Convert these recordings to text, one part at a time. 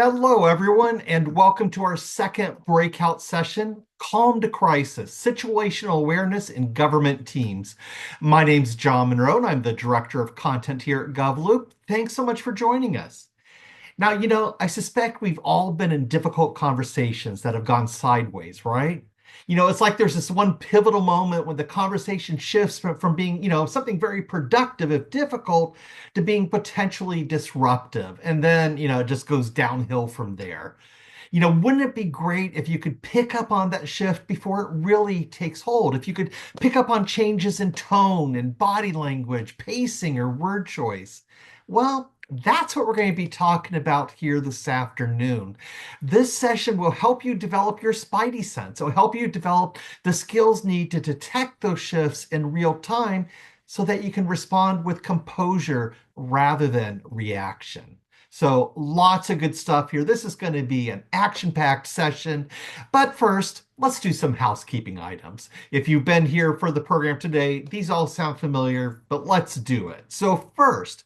Hello, everyone, and welcome to our second breakout session, Calm to Crisis, Situational Awareness in Government Teams. My name's John Monroe, and I'm the Director of Content here at GovLoop. Thanks so much for joining us. Now, I suspect we've all been in difficult conversations that have gone sideways, right? It's like there's this one pivotal moment when the conversation shifts from being, something very productive, if difficult, to being potentially disruptive. And then, it just goes downhill from there. Wouldn't it be great if you could pick up on that shift before it really takes hold? If you could pick up on changes in tone and body language, pacing, or word choice? Well, that's what we're going to be talking about here this afternoon. This session will help you develop your spidey sense. It will help you develop the skills needed to detect those shifts in real time so that you can respond with composure rather than reaction. So lots of good stuff here. This is going to be an action-packed session. But first, let's do some housekeeping items. If you've been here for the program today, these all sound familiar, but let's do it. So first,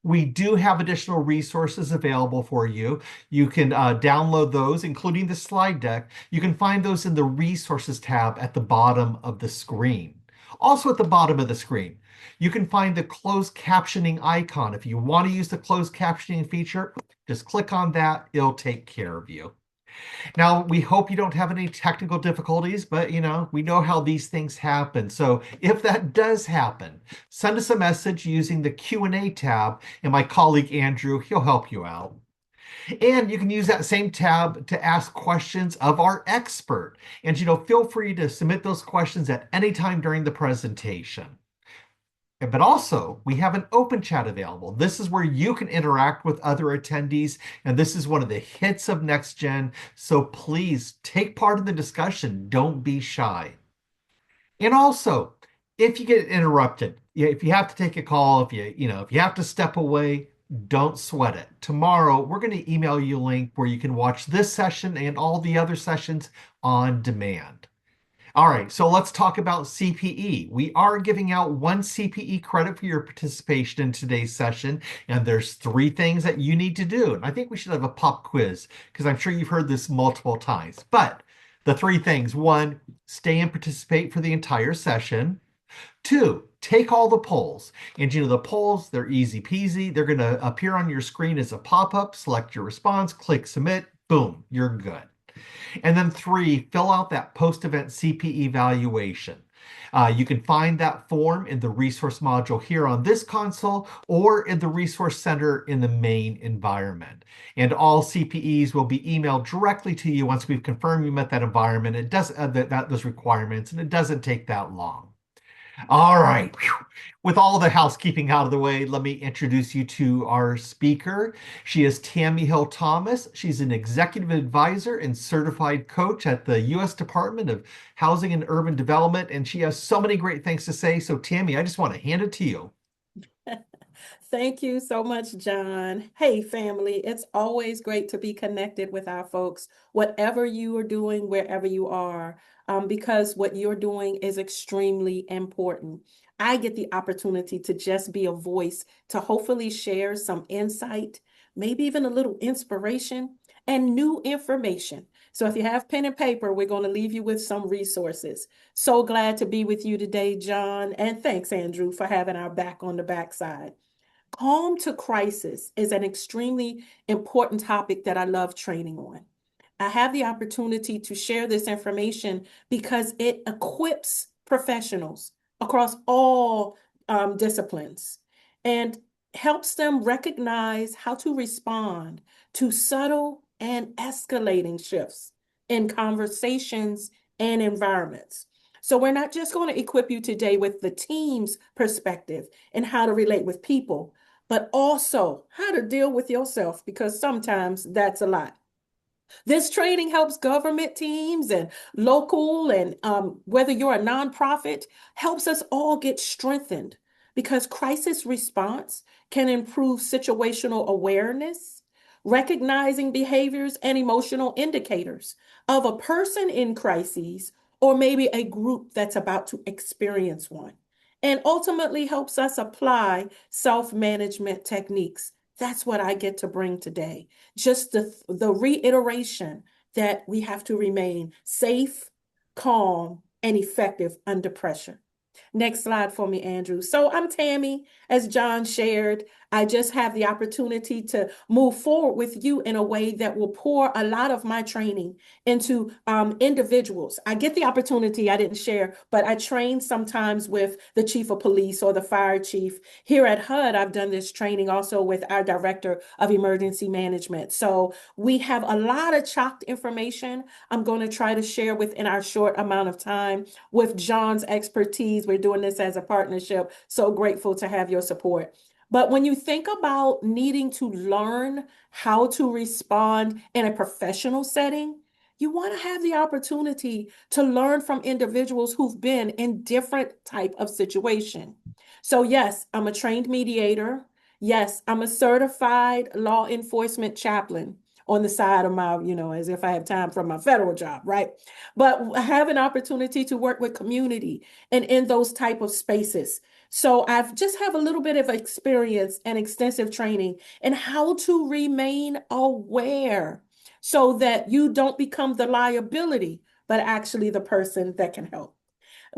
we do have additional resources available for you. You can download those, including the slide deck. You can find those in the resources tab at the bottom of the screen. Also at the bottom of the screen, you can find the closed captioning icon. If you want to use the closed captioning feature, just click on that. It'll take care of you. Now, we hope you don't have any technical difficulties, but we know how these things happen. So if that does happen, send us a message using the Q&A tab, and my colleague Andrew, he'll help you out. And you can use that same tab to ask questions of our expert. And feel free to submit those questions at any time during the presentation. But also, we have an open chat available. This is where you can interact with other attendees, and this is one of the hits of NextGen. So please take part in the discussion. Don't be shy. And also, if you get interrupted, if you have to take a call, if you have to step away, don't sweat it. Tomorrow, we're going to email you a link where you can watch this session and all the other sessions on demand. All right, so let's talk about CPE. We are giving out 1 CPE credit for your participation in today's session, and there's 3 things that you need to do. And I think we should have a pop quiz because I'm sure you've heard this multiple times. But the 3 things: 1, stay and participate for the entire session. 2, take all the polls. And the polls, they're easy peasy. They're going to appear on your screen as a pop-up. Select your response, click submit, boom, you're good. And then 3, fill out that post-event CPE evaluation. You can find that form in the resource module here on this console or in the resource center in the main environment. And all CPEs will be emailed directly to you once we've confirmed you met that environment. It does those requirements, and it doesn't take that long. All right. With all the housekeeping out of the way, let me introduce you to our speaker. She is Tami Hill-Thomas. She's an executive advisor and certified coach at the U.S. Department of Housing and Urban Development, and she has so many great things to say. So, Tami, I just want to hand it to you. Thank you so much, John. Hey, family, it's always great to be connected with our folks, whatever you are doing, wherever you are, because what you're doing is extremely important. I get the opportunity to just be a voice to hopefully share some insight, maybe even a little inspiration and new information. So if you have pen and paper, we're going to leave you with some resources. So glad to be with you today, John. And thanks, Andrew, for having our back on the backside. Calm to crisis is an extremely important topic that I love training on. I have the opportunity to share this information because it equips professionals across all disciplines and helps them recognize how to respond to subtle and escalating shifts in conversations and environments. So we're not just going to equip you today with the team's perspective and how to relate with people, but also how to deal with yourself, because sometimes that's a lot. This training helps government teams and local and whether you're a nonprofit, helps us all get strengthened because crisis response can improve situational awareness, recognizing behaviors and emotional indicators of a person in crises or maybe a group that's about to experience one, and ultimately helps us apply self-management techniques That's what I get to bring today. Just the reiteration that we have to remain safe, calm, and effective under pressure. Next slide for me, Andrew. So I'm Tami. As John shared, I just have the opportunity to move forward with you in a way that will pour a lot of my training into individuals. I get the opportunity, I didn't share, but I train sometimes with the chief of police or the fire chief. Here at HUD, I've done this training also with our director of emergency management. So we have a lot of chopped information I'm going to try to share within our short amount of time with John's expertise. We're doing this as a partnership. So grateful to have your support. But when you think about needing to learn how to respond in a professional setting, you want to have the opportunity to learn from individuals who've been in different type of situation. So yes, I'm a trained mediator. Yes, I'm a certified law enforcement chaplain on the side of my, as if I have time from my federal job, right? But I have an opportunity to work with community and in those type of spaces. So I've just have a little bit of experience and extensive training in how to remain aware so that you don't become the liability, but actually the person that can help.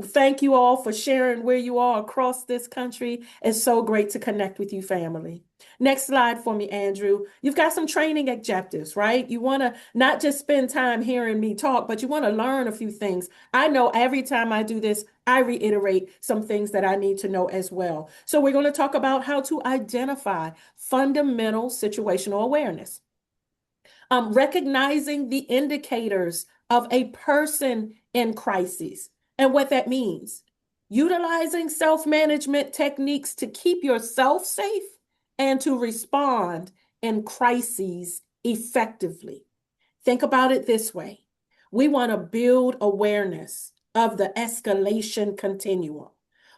Thank you all for sharing where you are across this country. It's so great to connect with you, family. Next slide for me, Andrew. You've got some training objectives, right? You want to not just spend time hearing me talk, but you want to learn a few things. I know every time I do this, I reiterate some things that I need to know as well. So we're going to talk about how to identify fundamental situational awareness, recognizing the indicators of a person in crisis and what that means, utilizing self-management techniques to keep yourself safe and to respond in crises effectively. Think about it this way. We want to build awareness of the escalation continuum.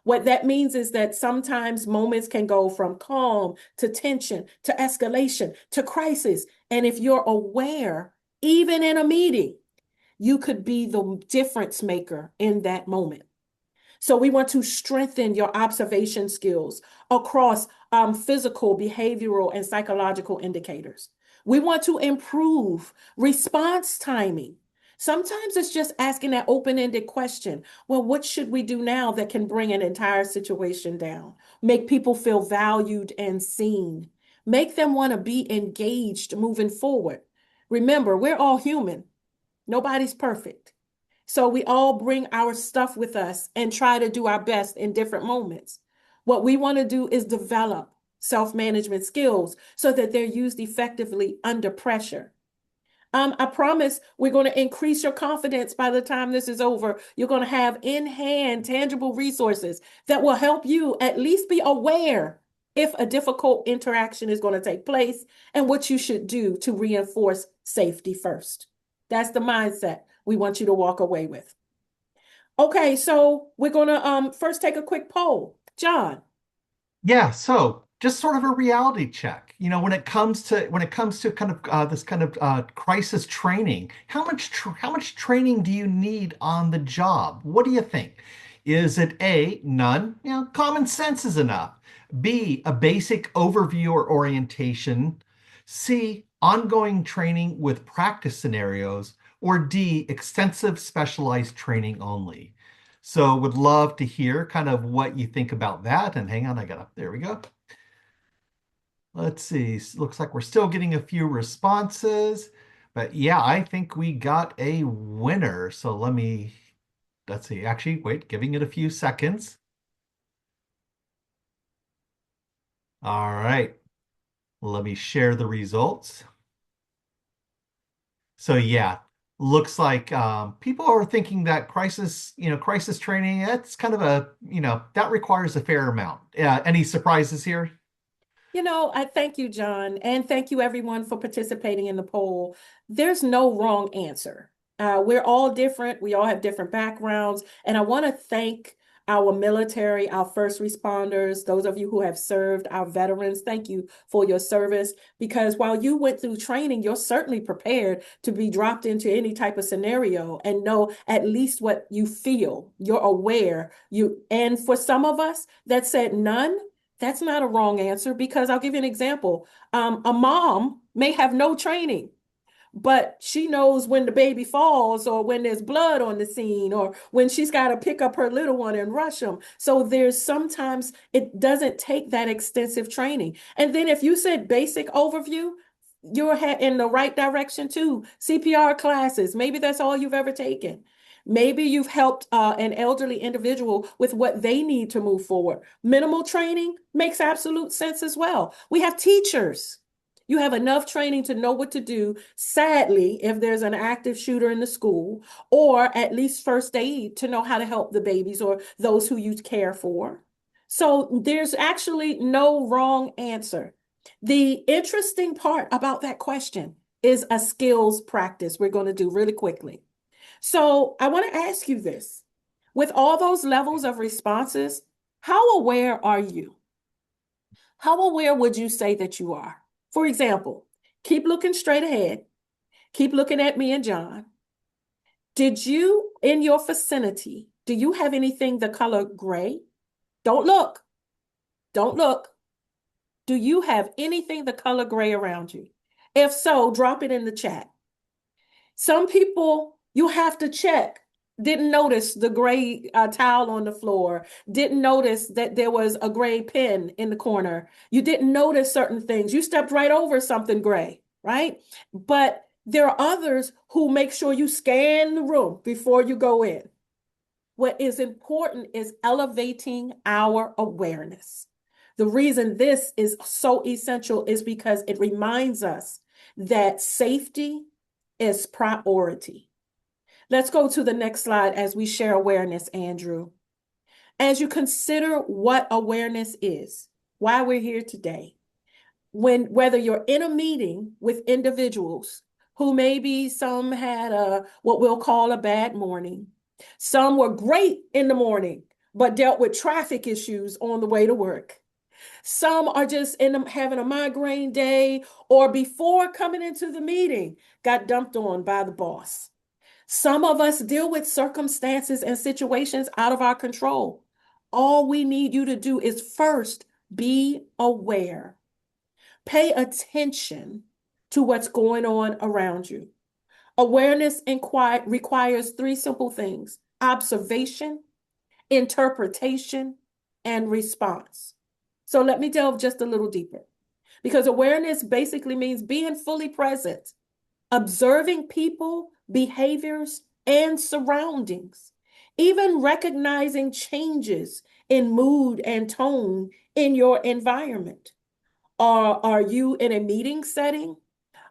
What that means is that sometimes moments can go from calm to tension to escalation to crisis. And if you're aware, even in a meeting, you could be the difference maker in that moment. So we want to strengthen your observation skills across physical, behavioral, and psychological indicators. We want to improve response timing. Sometimes it's just asking that open-ended question. Well, what should we do now that can bring an entire situation down? Make people feel valued and seen. Make them want to be engaged moving forward. Remember, we're all human. Nobody's perfect. So we all bring our stuff with us and try to do our best in different moments. What we want to do is develop self-management skills so that they're used effectively under pressure. I promise we're going to increase your confidence by the time this is over. You're going to have in hand tangible resources that will help you at least be aware if a difficult interaction is going to take place and what you should do to reinforce safety first. That's the mindset we want you to walk away with. Okay, so we're going to first take a quick poll. John. Yeah, so just sort of a reality check. When it comes to kind of this kind of crisis training, how much training do you need on the job? What do you think? Is it A, none? Common sense is enough. B, a basic overview or orientation. C, ongoing training with practice scenarios. Or D, extensive specialized training only. So would love to hear kind of what you think about that. And hang on, there we go. Let's see. Looks like we're still getting a few responses. But yeah, I think we got a winner. So let's see. Actually, wait, giving it a few seconds. All right. Let me share the results. So yeah, looks like people are thinking that crisis training, that's kind of that requires a fair amount. Any surprises here? I thank you, John, and thank you everyone for participating in the poll. There's no wrong answer. We're all different. We all have different backgrounds. And I want to thank our military, our first responders, those of you who have served, our veterans. Thank you for your service. Because while you went through training, you're certainly prepared to be dropped into any type of scenario and know at least what you feel. You're aware. And for some of us that said none, That's not a wrong answer because I'll give you an example. A mom may have no training, but she knows when the baby falls or when there's blood on the scene or when she's got to pick up her little one and rush them. So there's sometimes it doesn't take that extensive training. And then if you said basic overview, you're in the right direction too. CPR classes, maybe that's all you've ever taken. Maybe you've helped an elderly individual with what they need to move forward. Minimal training makes absolute sense as well. We have teachers. You have enough training to know what to do, sadly, if there's an active shooter in the school, or at least first aid to know how to help the babies or those who you care for. So there's actually no wrong answer. The interesting part about that question is a skills practice we're going to do really quickly. So I want to ask you this. With all those levels of responses, how aware are you? How aware would you say that you are? For example, keep looking straight ahead. Keep looking at me and John. Did you, in your vicinity, do you have anything the color gray? Don't look. Don't look. Do you have anything the color gray around you? If so, drop it in the chat. Some people you have to check. Didn't notice the gray towel on the floor. Didn't notice that there was a gray pen in the corner. You didn't notice certain things. You stepped right over something gray, right? But there are others who make sure you scan the room before you go in. What is important is elevating our awareness. The reason this is so essential is because it reminds us that safety is priority. Let's go to the next slide as we share awareness, Andrew. As you consider what awareness is, why we're here today, whether you're in a meeting with individuals who maybe some had what we'll call a bad morning, some were great in the morning, but dealt with traffic issues on the way to work. Some are just having a migraine day or before coming into the meeting, got dumped on by the boss. Some of us deal with circumstances and situations out of our control. All we need you to do is first be aware. Pay attention to what's going on around you. Awareness requires three simple things: observation, interpretation, and response. So let me delve just a little deeper, because awareness basically means being fully present, observing people, behaviors, and surroundings, even recognizing changes in mood and tone in your environment. Are you in a meeting setting?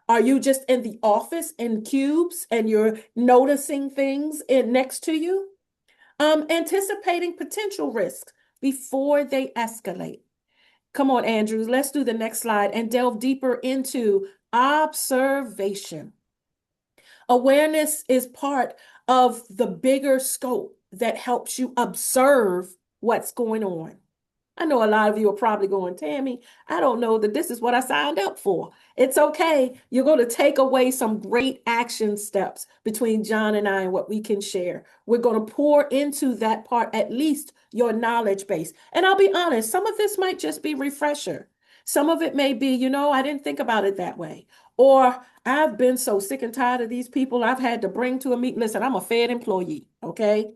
Are you just in the office in cubes and you're noticing things next to you? Anticipating potential risks before they escalate. Come on, Andrew, let's do the next slide and delve deeper into observation. Awareness is part of the bigger scope that helps you observe what's going on. I know a lot of you are probably going, Tami, I don't know that this is what I signed up for. It's okay. You're going to take away some great action steps between John and I and what we can share. We're going to pour into that part, at least your knowledge base. And I'll be honest, some of this might just be refresher. Some of it may be, I didn't think about it that way. Or I've been so sick and tired of these people I've had to bring to a meeting. Listen, I'm a Fed employee, okay?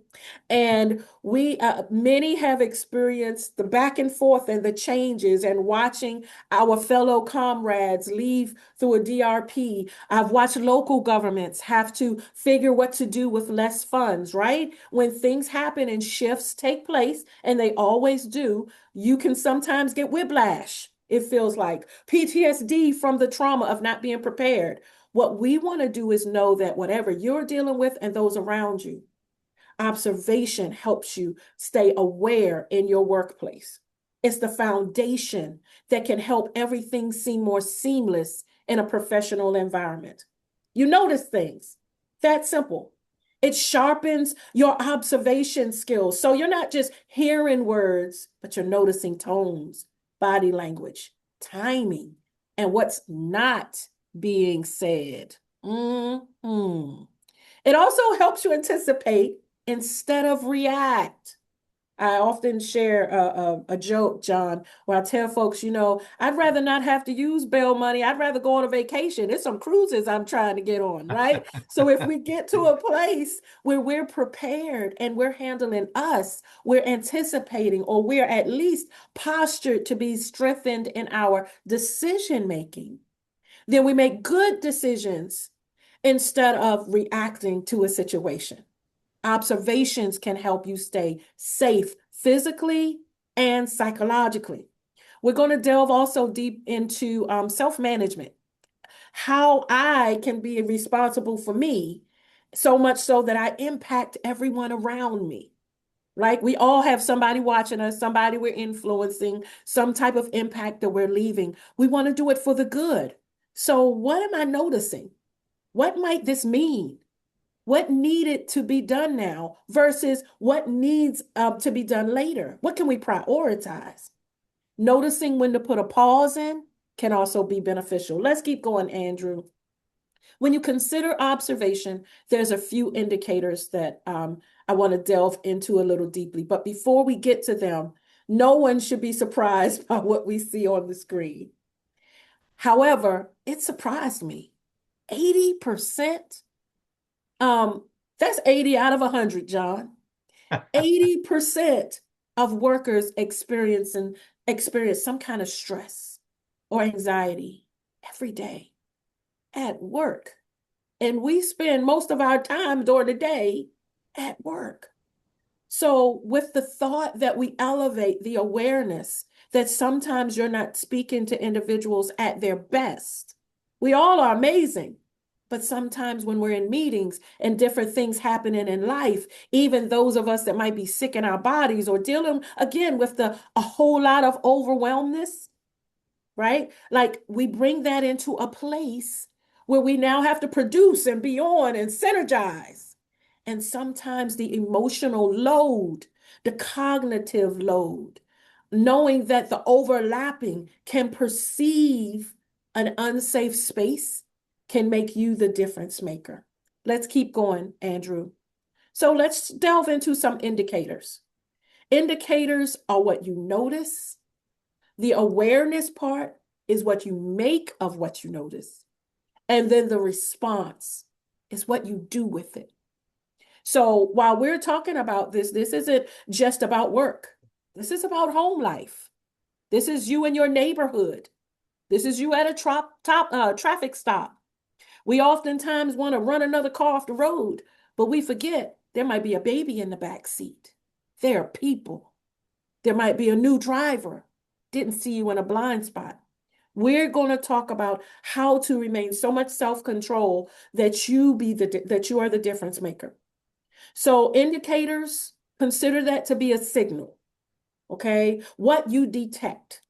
And many have experienced the back and forth and the changes and watching our fellow comrades leave through a DRP. I've watched local governments have to figure what to do with less funds, right? When things happen and shifts take place, and they always do, you can sometimes get whiplash. It feels like PTSD from the trauma of not being prepared. What we want to do is know that whatever you're dealing with and those around you, observation helps you stay aware in your workplace. It's the foundation that can help everything seem more seamless in a professional environment. You notice things. That simple. It sharpens your observation skills. So you're not just hearing words, but you're noticing tones, body language, timing, and what's not being said. It also helps you anticipate instead of react. I often share a joke, John, where I tell folks, I'd rather not have to use bail money. I'd rather go on a vacation. There's some cruises I'm trying to get on, right? So if we get to a place where we're prepared and we're handling us, we're anticipating, or we're at least postured to be strengthened in our decision making, then we make good decisions instead of reacting to a situation. Observations can help you stay safe physically and psychologically. We're going to delve also deep into self-management, how I can be responsible for me, so much so that I impact everyone around me. Like we all have somebody watching us, somebody we're influencing, some type of impact that we're leaving. We want to do it for the good. So, what am I noticing? What might this mean? What needed to be done now versus what needs to be done later? What can we prioritize? Noticing when to put a pause in can also be beneficial. Let's keep going, Andrew. When you consider observation, there's a few indicators that I want to delve into a little deeply. But before we get to them, no one should be surprised by what we see on the screen. However, it surprised me. 80%. That's 80 out of 100, John. 80% of workers experience some kind of stress or anxiety every day at work. And we spend most of our time during the day at work. So, with the thought that we elevate the awareness that sometimes you're not speaking to individuals at their best, we all are amazing. But sometimes when we're in meetings and different things happening in life, even those of us that might be sick in our bodies or dealing again with a whole lot of overwhelmness, right? Like we bring that into a place where we now have to produce and be on and synergize. And sometimes the emotional load, the cognitive load, knowing that the overlapping can perceive an unsafe space can make you the difference maker. Let's keep going, Andrew. So let's delve into some indicators. Indicators are what you notice. The awareness part is what you make of what you notice. And then the response is what you do with it. So while we're talking about this isn't just about work. This is about home life. This is you in your neighborhood. This is you at a traffic stop. We oftentimes want to run another car off the road, but we forget there might be a baby in the back seat. There are people. There might be a new driver. Didn't see you in a blind spot. We're going to talk about how to remain so much self-control that you are the difference maker. So indicators, consider that to be a signal. Okay? What you detect.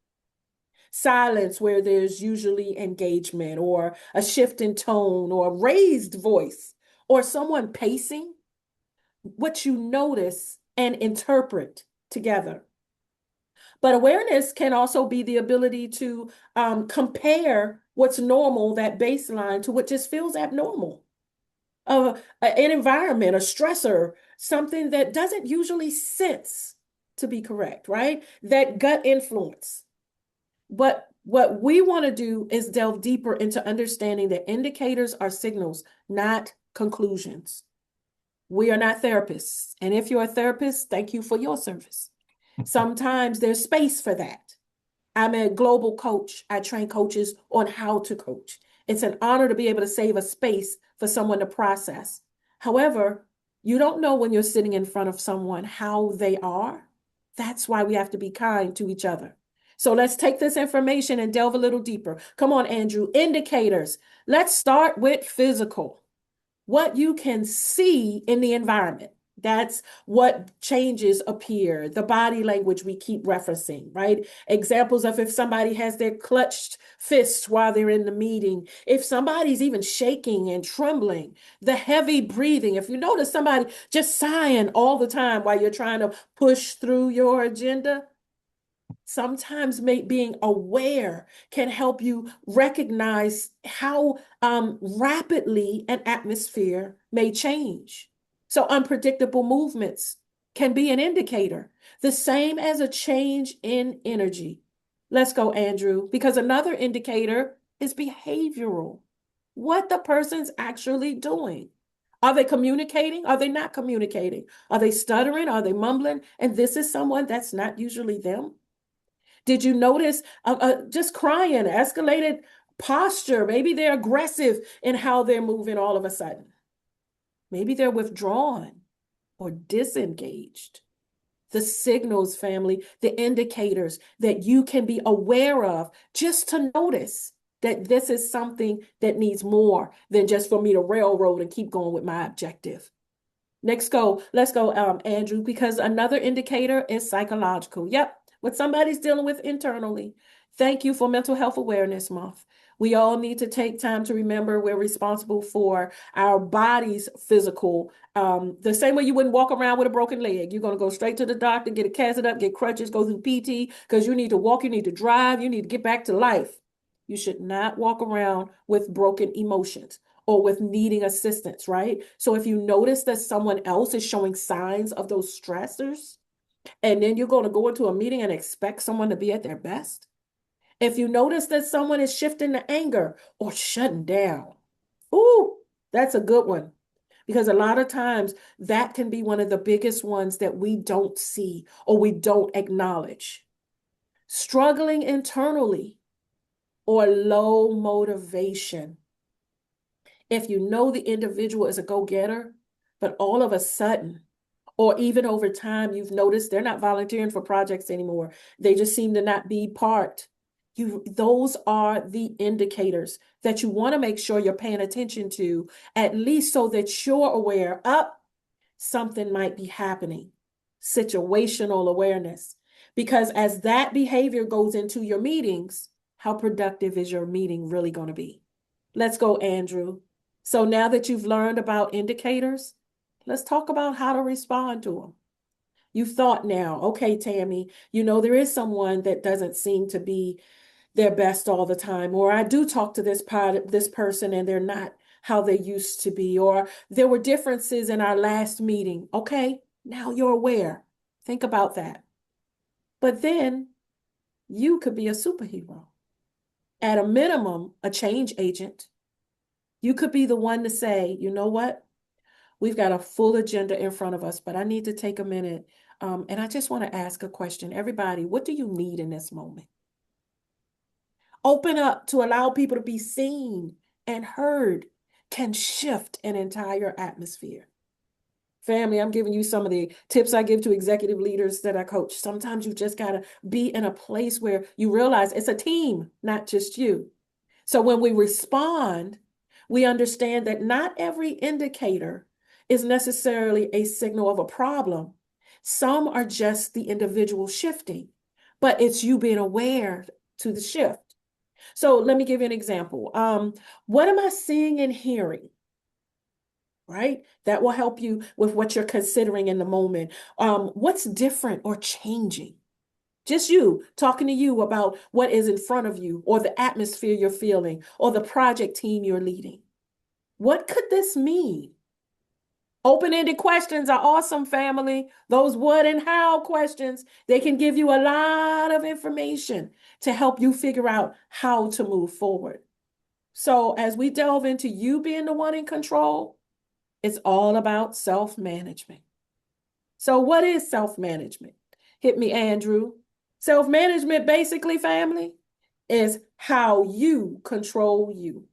Silence where there's usually engagement or a shift in tone or a raised voice or someone pacing, what you notice and interpret together. But awareness can also be the ability to compare what's normal, that baseline, to what just feels abnormal. An environment, a stressor, something that doesn't usually sense to be correct, right? That gut influence. But what we want to do is delve deeper into understanding that indicators are signals, not conclusions. We are not therapists. And if you're a therapist, thank you for your service. Sometimes there's space for that. I'm a global coach. I train coaches on how to coach. It's an honor to be able to save a space for someone to process. However, you don't know when you're sitting in front of someone how they are. That's why we have to be kind to each other. So let's take this information and delve a little deeper. Come on, Andrew. Indicators. Let's start with physical. What you can see in the environment. That's what changes appear. The body language we keep referencing, right? Examples of if somebody has their clutched fists while they're in the meeting, if somebody's even shaking and trembling, the heavy breathing. If you notice somebody just sighing all the time while you're trying to push through your agenda, sometimes being aware can help you recognize how rapidly an atmosphere may change. So unpredictable movements can be an indicator, the same as a change in energy. Let's go, Andrew, because another indicator is behavioral. What the person's actually doing. Are they communicating? Are they not communicating? Are they stuttering? Are they mumbling? And this is someone that's not usually them. Did you notice just crying, escalated posture? Maybe they're aggressive in how they're moving all of a sudden. Maybe they're withdrawn or disengaged. The signals, family, the indicators that you can be aware of just to notice that this is something that needs more than just for me to railroad and keep going with my objective. Let's go, Andrew, because another indicator is psychological. Yep, what somebody's dealing with internally. Thank you for Mental Health Awareness Month. We all need to take time to remember we're responsible for our body's physical. The same way you wouldn't walk around with a broken leg. You're going to go straight to the doctor, get it casted up, get crutches, go through PT, because you need to walk, you need to drive, you need to get back to life. You should not walk around with broken emotions or with needing assistance, right? So if you notice that someone else is showing signs of those stressors, and then you're going to go into a meeting and expect someone to be at their best, if you notice that someone is shifting to anger or shutting down, ooh, that's a good one. Because a lot of times that can be one of the biggest ones that we don't see or we don't acknowledge. Struggling internally or low motivation. If you know the individual is a go-getter, but all of a sudden, or even over time, you've noticed they're not volunteering for projects anymore. They just seem to not be part. Those are the indicators that you want to make sure you're paying attention to, at least so that you're aware up something might be happening. Situational awareness. Because as that behavior goes into your meetings, how productive is your meeting really going to be? Let's go, Andrew. So now that you've learned about indicators, let's talk about how to respond to them. You've thought now, okay, Tami, there is someone that doesn't seem to be their best all the time, or I do talk to this person and they're not how they used to be, or there were differences in our last meeting. Okay, now you're aware. Think about that. But then you could be a superhero. At a minimum, a change agent. You could be the one to say, you know what? We've got a full agenda in front of us, but I need to take a minute. And I just want to ask a question. Everybody, what do you need in this moment? Open up to allow people to be seen and heard can shift an entire atmosphere. Family, I'm giving you some of the tips I give to executive leaders that I coach. Sometimes you just got to be in a place where you realize it's a team, not just you. So when we respond, we understand that not every indicator is necessarily a signal of a problem. Some are just the individual shifting, but it's you being aware to the shift. So let me give you an example. What am I seeing and hearing? Right? That will help you with what you're considering in the moment. What's different or changing? Just you talking to you about what is in front of you, or the atmosphere you're feeling, or the project team you're leading. What could this mean? Open-ended questions are awesome, family. Those what and how questions, they can give you a lot of information to help you figure out how to move forward. So as we delve into you being the one in control, it's all about self-management. So what is self-management? Hit me, Andrew. Self-management, basically, family, is how you control you.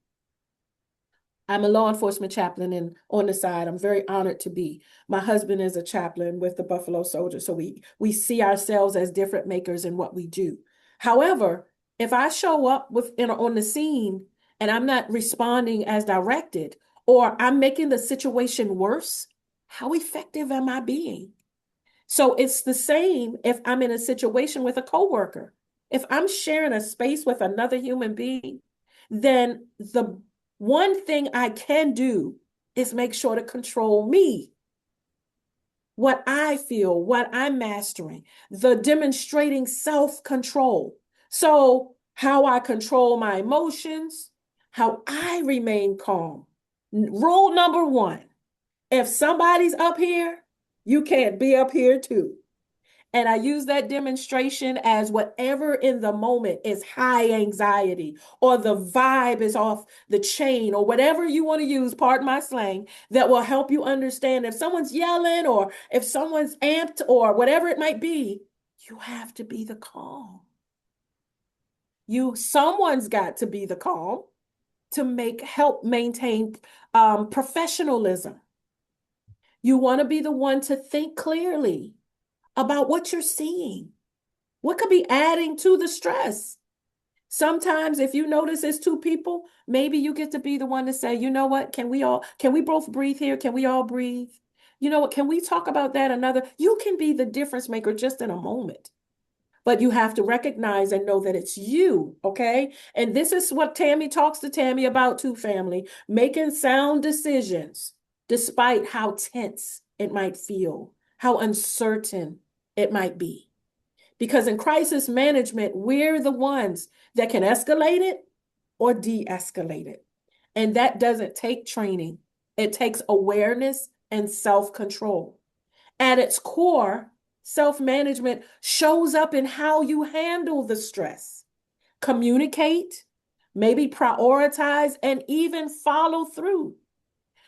I'm a law enforcement chaplain, and on the side, I'm very honored to be. My husband is a chaplain with the Buffalo Soldiers, so we see ourselves as different makers in what we do. However, if I show up on the scene and I'm not responding as directed, or I'm making the situation worse, how effective am I being? So it's the same if I'm in a situation with a coworker. If I'm sharing a space with another human being, then the one thing I can do is make sure to control me, what I feel, what I'm mastering, the demonstrating self-control. So how I control my emotions, how I remain calm. Rule number one, if somebody's up here, You can't be up here too. And I use that demonstration as whatever in the moment is high anxiety or the vibe is off the chain or whatever you want to use, pardon my slang, that will help you understand if someone's yelling or if someone's amped or whatever it might be, you have to be the calm. Someone's got to be the calm to help maintain professionalism. You want to be the one to think clearly about what you're seeing. What could be adding to the stress? Sometimes if you notice it's two people, maybe you get to be the one to say, you know what, can we both breathe here? Can we all breathe? You know what, can we talk about that another? You can be the difference maker just in a moment. But you have to recognize and know that it's you, okay? And this is what Tami talks to Tami about too, family, making sound decisions despite how tense it might feel, how uncertain it might be. Because in crisis management, we're the ones that can escalate it or de-escalate it. And that doesn't take training. It takes awareness and self-control. At its core, self-management shows up in how you handle the stress, communicate, maybe prioritize, and even follow through.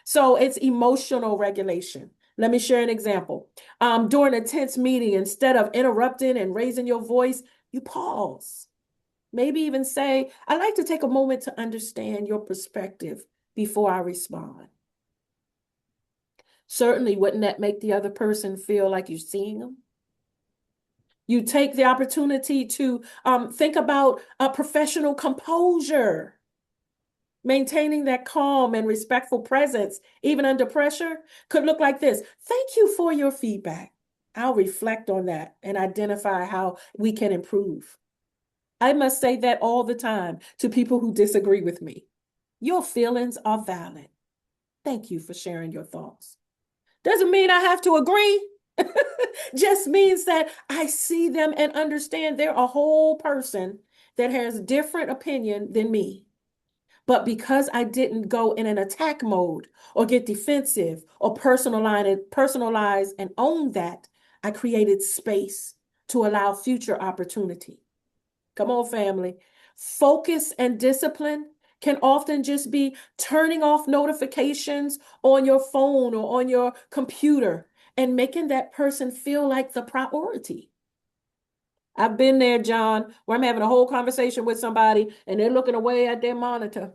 So it's emotional regulation. Let me share an example. During a tense meeting, instead of interrupting and raising your voice, you pause. Maybe even say, I'd like to take a moment to understand your perspective before I respond. Certainly, wouldn't that make the other person feel like you're seeing them? You take the opportunity to think about a professional composure. Maintaining that calm and respectful presence, even under pressure, could look like this. Thank you for your feedback. I'll reflect on that and identify how we can improve. I must say that all the time to people who disagree with me. Your feelings are valid. Thank you for sharing your thoughts. Doesn't mean I have to agree. Just means that I see them and understand they're a whole person that has different opinion than me. But because I didn't go in an attack mode or get defensive or personalize and own that, I created space to allow future opportunity. Come on, family. Focus and discipline can often just be turning off notifications on your phone or on your computer and making that person feel like the priority. I've been there, John, where I'm having a whole conversation with somebody and they're looking away at their monitor.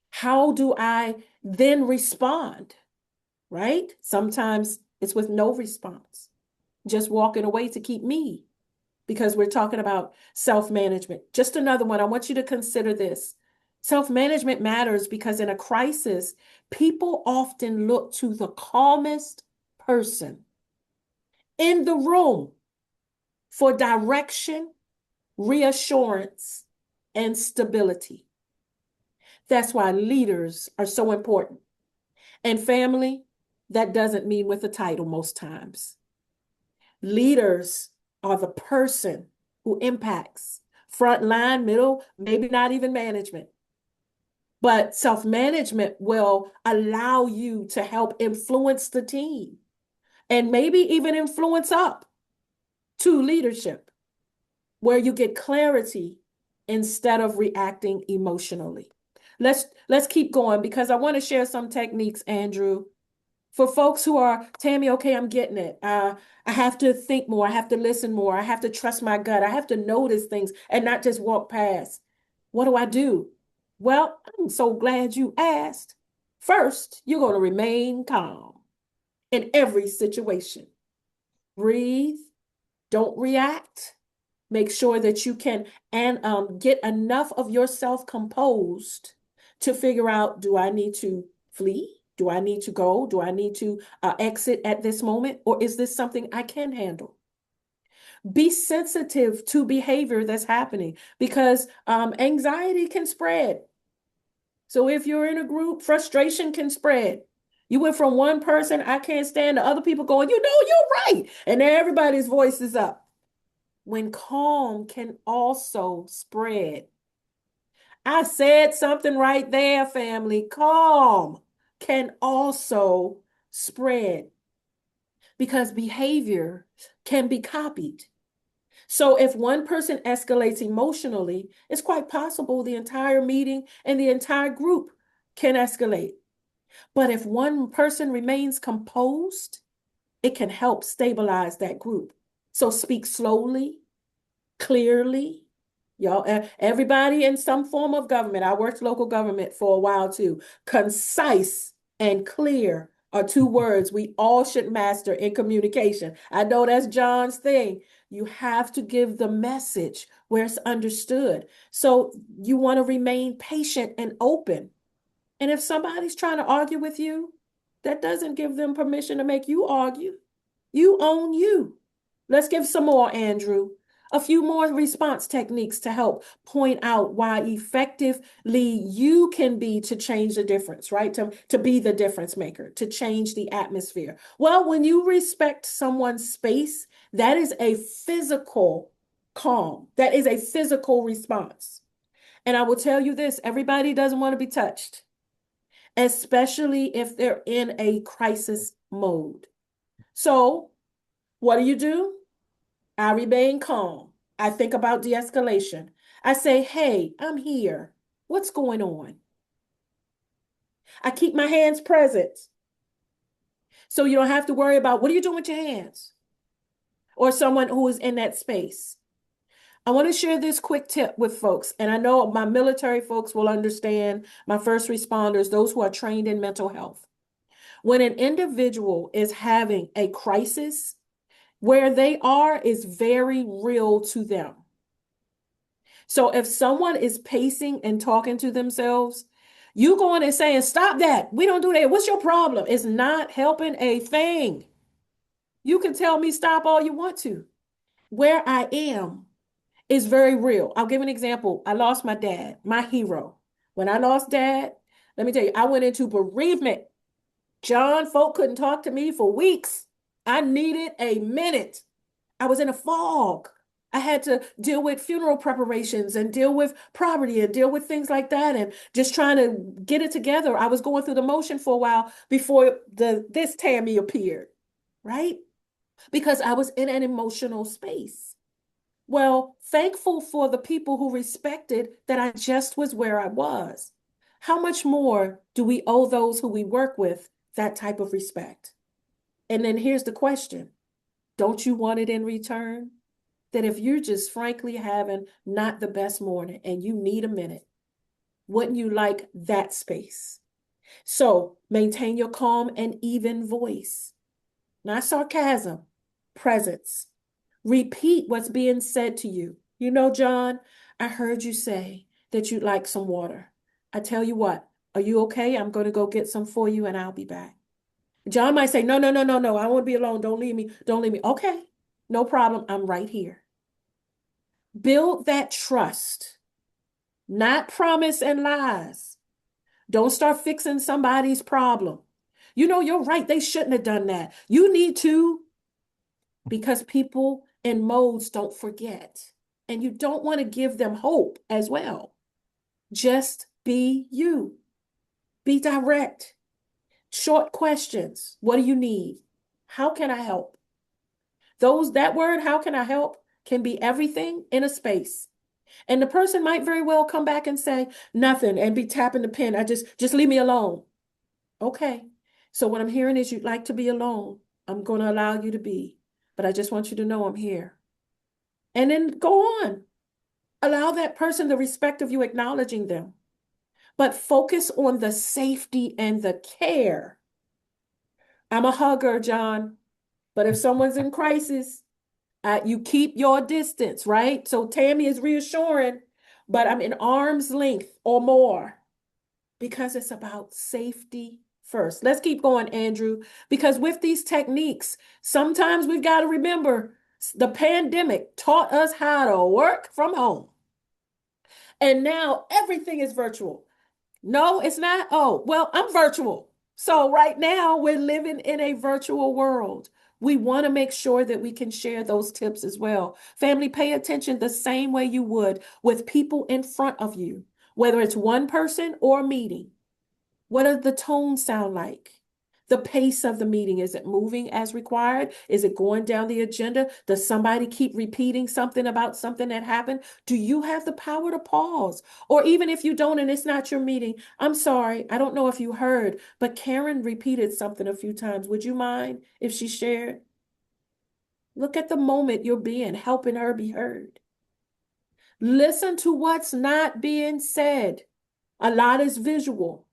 How do I then respond? Right? Sometimes it's with no response, just walking away to keep me, because we're talking about self-management. Just another one. I want you to consider this. Self-management matters because in a crisis, people often look to the calmest person in the room for direction, reassurance, and stability. That's why leaders are so important. And family, that doesn't mean with a title most times. Leaders are the person who impacts front line, middle, maybe not even management. But self-management will allow you to help influence the team and maybe even influence up to leadership, where you get clarity instead of reacting emotionally. Let's keep going because I want to share some techniques, Andrew, for folks who are, Tami, okay, I'm getting it. I have to think more. I have to listen more. I have to trust my gut. I have to notice things and not just walk past. What do I do? Well, I'm so glad you asked. First, you're going to remain calm in every situation. Breathe. Don't react. Make sure that you can get enough of yourself composed to figure out, do I need to flee? Do I need to go? Do I need to exit at this moment? Or is this something I can handle? Be sensitive to behavior that's happening because anxiety can spread. So if you're in a group, frustration can spread. You went from one person, I can't stand, to other people going, you know, you're right. And everybody's voice is up. When calm can also spread. I said something right there, family. Calm can also spread. because behavior can be copied. So if one person escalates emotionally, it's quite possible the entire meeting and the entire group can escalate. But if one person remains composed, it can help stabilize that group. So speak slowly, clearly. Y'all, everybody in some form of government, I worked local government for a while too. Concise and clear are two words we all should master in communication. I know that's John's thing. You have to give the message where it's understood. So you want to remain patient and open. And if somebody's trying to argue with you, that doesn't give them permission to make you argue. You own you. Let's give some more, Andrew. A few more response techniques to help point out why effectively you can be to change the difference, right? To be the difference maker, to change the atmosphere. Well, when you respect someone's space, that is a physical calm. That is a physical response. And I will tell you this, everybody doesn't want to be touched, especially if they're in a crisis mode. So what do? I remain calm. I think about de-escalation. I say, hey, I'm here. What's going on? I keep my hands present. So you don't have to worry about what are you doing with your hands? Or someone who is in that space. I want to share this quick tip with folks. And I know my military folks will understand, my first responders, those who are trained in mental health. When an individual is having a crisis, where they are is very real to them. So if someone is pacing and talking to themselves, you going and saying, stop that. We don't do that. What's your problem? It's not helping a thing. You can tell me stop all you want to. Where I am is very real. I'll give an example. I lost my dad, my hero. When I lost dad, let me tell you, I went into bereavement. John, folk couldn't talk to me for weeks. I needed a minute. I was in a fog. I had to deal with funeral preparations and deal with property and deal with things like that and just trying to get it together. I was going through the motion for a while before this Tami appeared, right? Because I was in an emotional space. Well, thankful for the people who respected that I just was where I was. How much more do we owe those who we work with that type of respect? And then here's the question. Don't you want it in return? That if you're just frankly having not the best morning and you need a minute, wouldn't you like that space? So maintain your calm and even voice, not sarcasm, presence. Repeat what's being said to you. You know, John, I heard you say that you'd like some water. I tell you what, are you okay? I'm going to go get some for you and I'll be back. John might say, no, no, no, no, no. I want to be alone. Don't leave me. Don't leave me. Okay, no problem. I'm right here. Build that trust, not promise and lies. Don't start fixing somebody's problem. You know, you're right. They shouldn't have done that. You need to, because people in modes don't forget. And you don't want to give them hope as well. Just be you. Be direct. Short questions. What do you need? How can I help? That word, how can I help, can be everything in a space. And the person might very well come back and say nothing and be tapping the pen. Just leave me alone. Okay. So what I'm hearing is you'd like to be alone. I'm going to allow you to be, but I just want you to know I'm here. And then go on. Allow that person the respect of you acknowledging them, but focus on the safety and the care. I'm a hugger, John, but if someone's in crisis, you keep your distance, right? So Tami is reassuring, but I'm in arm's length or more because it's about safety first. Let's keep going, Andrew, because with these techniques, sometimes we've got to remember the pandemic taught us how to work from home. And now everything is virtual. No, it's not. Oh, well, I'm virtual. So right now we're living in a virtual world. We want to make sure that we can share those tips as well. Family, pay attention the same way you would with people in front of you, whether it's one person or a meeting. What does the tone sound like? The pace of the meeting, is it moving as required? Is it going down the agenda? Does somebody keep repeating something about something that happened? Do you have the power to pause? Or even if you don't and it's not your meeting, I'm sorry, I don't know if you heard, but Karen repeated something a few times. Would you mind if she shared? Look at the moment you're being, helping her be heard. Listen to what's not being said. A lot is visual.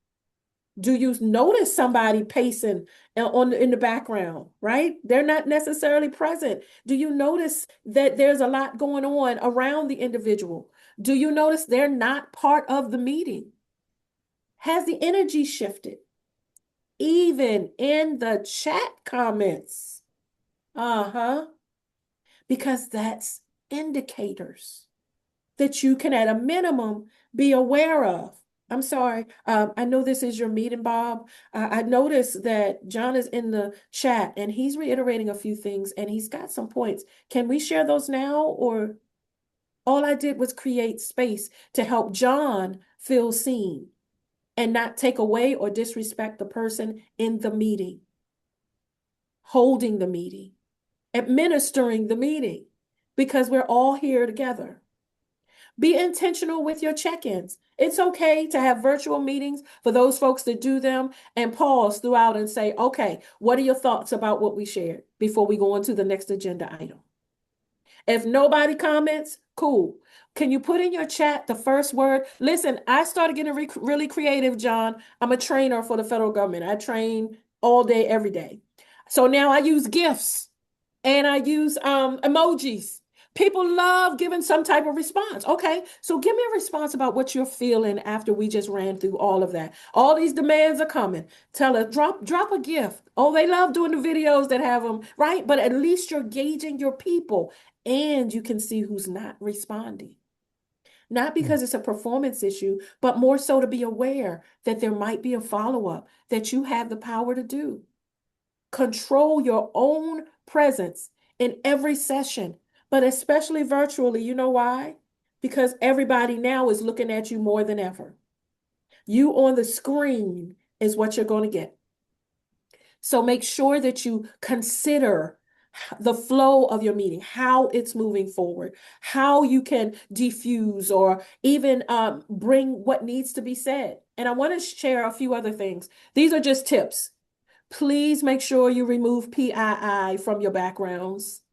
Do you notice somebody pacing in the background, right? They're not necessarily present. Do you notice that there's a lot going on around the individual? Do you notice they're not part of the meeting? Has the energy shifted? Even in the chat comments. Uh-huh. Because that's indicators that you can, at a minimum, be aware of. I'm sorry. I know this is your meeting, Bob. I noticed that John is in the chat and he's reiterating a few things and he's got some points. Can we share those now? Or all I did was create space to help John feel seen and not take away or disrespect the person in the meeting, holding the meeting, administering the meeting, because we're all here together. Be intentional with your check-ins. It's okay to have virtual meetings for those folks that do them and pause throughout and say, okay, what are your thoughts about what we shared before we go on to the next agenda item? If nobody comments, cool. Can you put in your chat the first word? Listen, I started getting really creative, John. I'm a trainer for the federal government. I train all day, every day. So now I use GIFs and I use emojis. People love giving some type of response. Okay, so give me a response about what you're feeling after we just ran through all of that. All these demands are coming. Tell her, drop a gift. Oh, they love doing the videos that have them, right? But at least you're gauging your people and you can see who's not responding. Not because it's a performance issue, but more so to be aware that there might be a follow-up that you have the power to do. Control your own presence in every session, but especially virtually. You know why? Because everybody now is looking at you more than ever. You on the screen is what you're going to get. So make sure that you consider the flow of your meeting, how it's moving forward, how you can diffuse or even bring what needs to be said. And I want to share a few other things. These are just tips. Please make sure you remove PII from your backgrounds.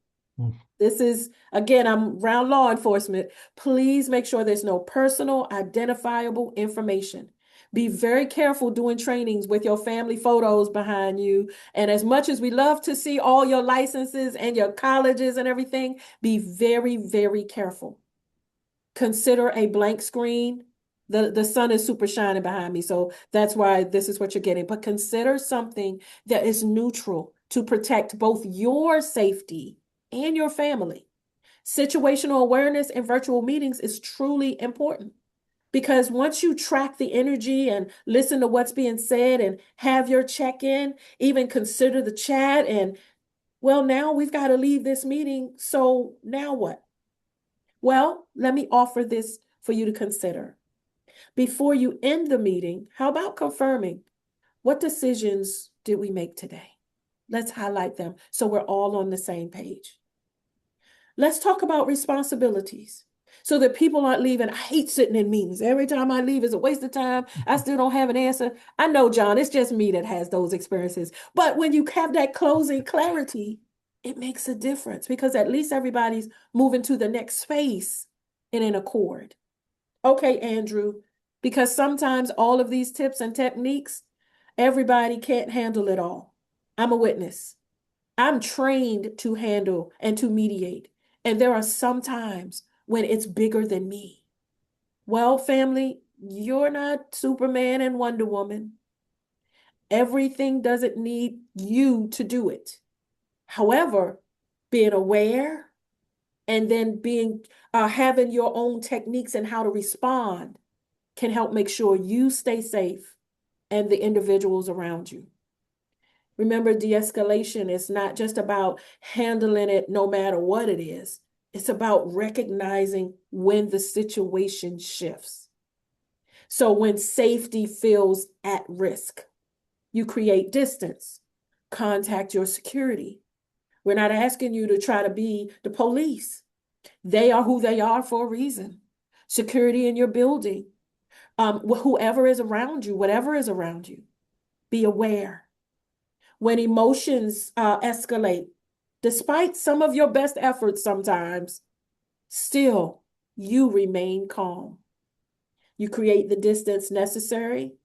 This is, again, I'm around law enforcement. Please make sure there's no personal identifiable information. Be very careful doing trainings with your family photos behind you. And as much as we love to see all your licenses and your colleges and everything, be very, very careful. Consider a blank screen. The sun is super shining behind me, so that's why this is what you're getting. But consider something that is neutral to protect both your safety and your family. Situational awareness in virtual meetings is truly important because once you track the energy and listen to what's being said and have your check-in, even consider the chat and, well, now we've got to leave this meeting, so now what? Well, let me offer this for you to consider. Before you end the meeting, how about confirming what decisions did we make today? Let's highlight them so we're all on the same page. Let's talk about responsibilities so that people aren't leaving. I hate sitting in meetings. Every time I leave is a waste of time. I still don't have an answer. I know, John, it's just me that has those experiences. But when you have that closing clarity, it makes a difference because at least everybody's moving to the next space and in accord. Okay, Andrew, because sometimes all of these tips and techniques, everybody can't handle it all. I'm a witness. I'm trained to handle and to mediate. And there are some times when it's bigger than me. Well, family, you're not Superman and Wonder Woman. Everything doesn't need you to do it. However, being aware and then being having your own techniques and how to respond can help make sure you stay safe and the individuals around you. Remember, de-escalation is not just about handling it no matter what it is. It's about recognizing when the situation shifts. So when safety feels at risk, You create distance. Contact your security. We're not asking you to try to be the police. They are who they are for a reason. Security in your building, whoever is around you, whatever is around you, be aware. When emotions escalate, despite some of your best efforts sometimes, still you remain calm. You create the distance necessary,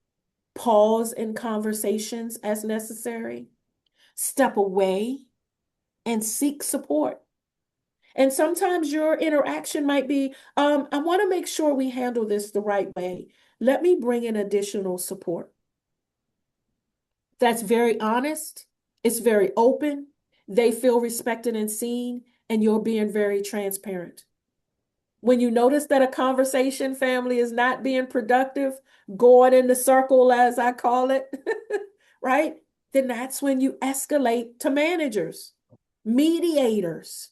pause in conversations as necessary, step away and seek support. And sometimes your interaction might be, I want to make sure we handle this the right way. Let me bring in additional support. That's very honest. It's very open. They feel respected and seen, and you're being very transparent. When you notice that a conversation, family, is not being productive, going in the circle, as I call it, right? Then that's when you escalate to managers, mediators,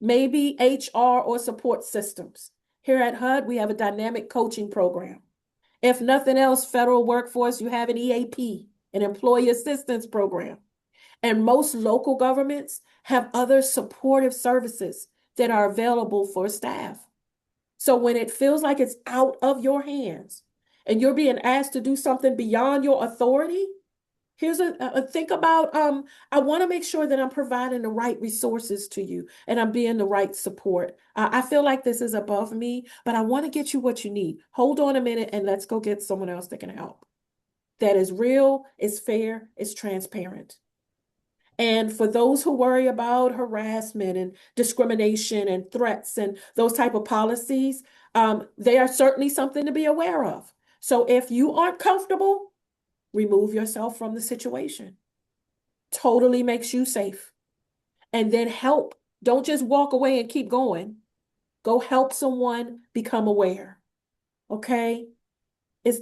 maybe HR or support systems. Here at HUD, we have a dynamic coaching program. If nothing else, federal workforce, you have an EAP, an employee assistance program. And most local governments have other supportive services that are available for staff. So when it feels like it's out of your hands and you're being asked to do something beyond your authority, here's a think about, I want to make sure that I'm providing the right resources to you and I'm being the right support. I feel like this is above me, but I want to get you what you need. Hold on a minute and let's go get someone else that can help. That is real, is fair, is transparent. And for those who worry about harassment and discrimination and threats and those type of policies, they are certainly something to be aware of. So if you aren't comfortable, remove yourself from the situation. Totally makes you safe. And then help. Don't just walk away and keep going. Go help someone become aware. Okay?